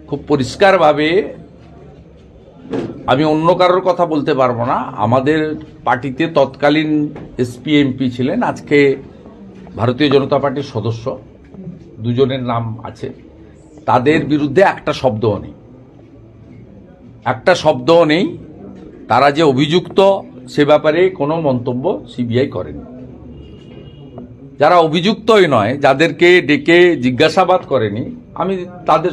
খুব পরিষ্কারভাবে, আমি অন্য কারোর কথা বলতে পারবো না, আমাদের পার্টিতে তৎকালীন এসপি এমপি ছিলেন, আজকে ভারতীয় জনতা পার্টির সদস্য, দুজনের নাম আছে, তাদের বিরুদ্ধে একটা শব্দও নেই, একটা শব্দও নেই। তারা যে অভিযুক্ত সে ব্যাপারে কোনো মন্তব্য সিবিআই করেনি। যারা অভিযুক্তই নয়, যাদেরকে ডেকে জিজ্ঞাসাবাদ করেনি, আমি তাদের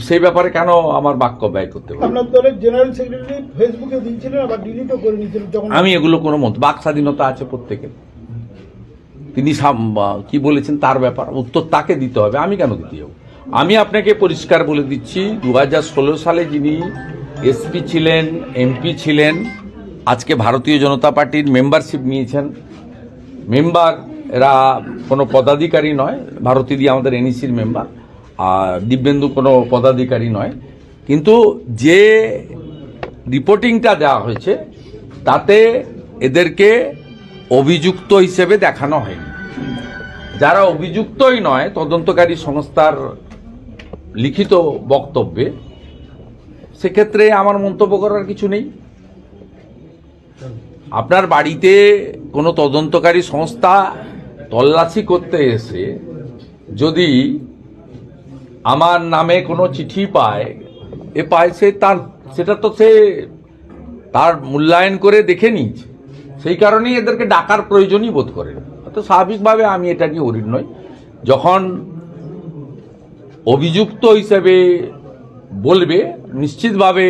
সেই ব্যাপারে কেন আমার বাক্য ব্যয় করতে পারি? আপনার দলের জেনারেল সেক্রেটারি ফেসবুকে দিয়েছিলেন, আবার ডিলিটও করে নিয়েছিলেন। যখন আমি এগুলো কোনো বাক স্বাধীনতা আছে প্রত্যেকের, তিনি কি বলেছেন তার ব্যাপার, উত্তর তাকে দিতে হবে, আমি কেন দিতে যাব? আমি আপনাকে পরিষ্কার বলে দিচ্ছি, 2016 সালে যিনি এসপি ছিলেন, এমপি ছিলেন, আজকে ভারতীয় জনতা পার্টির মেম্বারশিপ নিয়েছেন, মেম্বার, এরা কোনো পদাধিকারী নয়, ভারতীয় আমাদের এনইসির মেম্বার, আর দিব্যেন্দু কোনো পদাধিকারী নয়, কিন্তু যে রিপোর্টিংটা দেওয়া হয়েছে তাতে এদেরকে অভিযুক্ত হিসেবে দেখানো হয়নি। যারা অভিযুক্তই নয়, তদন্তকারী সংস্থার লিখিত বক্তব্যে, সেক্ষেত্রে আমার মন্তব্য করার কিছু নেই। আপনার বাড়িতে কোনো তদন্তকারী সংস্থা তল্লাশি করতে এসে যদি আমার নামে কোনো চিঠি পায়, সেটা তো সে তার মূল্যায়ন করে দেখে নিয়েছে, সেই কারণেই এদেরকে ডাকার প্রয়োজনই বোধ করে। তো স্বাভাবিকভাবে আমি এটা নিয়ে অরিড নই। যখন অভিযুক্ত হিসেবে বলবে, নিশ্চিতভাবে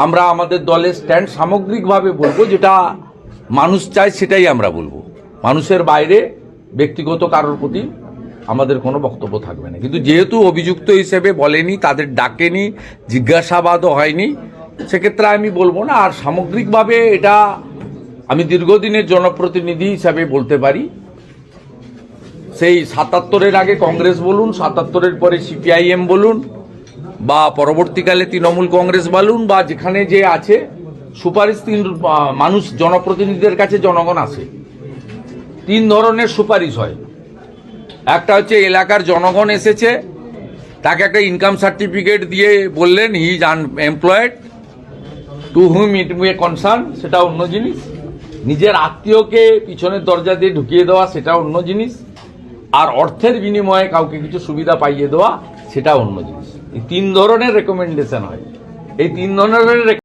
আমরা আমাদের দলের স্ট্যান্ড সামগ্রিকভাবে বলবো, যেটা মানুষ চায় সেটাই আমরা বলবো। মানুষের বাইরে ব্যক্তিগত কারোর প্রতি আমাদের কোনো বক্তব্য থাকবে না। কিন্তু যেহেতু অভিযুক্ত হিসেবে বলেনি, তাদের ডাকেনি, জিজ্ঞাসাবাদও হয়নি, সেক্ষেত্রে আমি বলবো না। আর সামগ্রিকভাবে এটা আমি দীর্ঘদিনের জনপ্রতিনিধি হিসাবে বলতে পারি, সেই 77-এর আগে কংগ্রেস বলুন, 77-এর পরে সিপিআইএম বলুন, বা পরবর্তীকালে তৃণমূল কংগ্রেস বলুন, বা যেখানে যে আছে, সুপারিশ মানুষ, জনপ্রতিনিধিদের কাছে জনগণ আসে, 3 ধরনের সুপারিশ হয়। একটা হচ্ছে এলাকার জনগণ এসেছে, তাকে একটা ইনকাম সার্টিফিকেট দিয়ে বললেন he is unemployed, to whom it may concern, সেটা অন্য জিনিস। নিজের আত্মীয়কে পিছনের দরজা দিয়ে ঢুকিয়ে দেওয়া, সেটা অন্য জিনিস। আর অর্থের বিনিময়ে কাউকে কিছু সুবিধা পাইয়ে দেওয়া, সেটা অন্য জিনিস। এই 3 ধরনের রেকমেন্ডেশন হয়। এই 3 ধরনের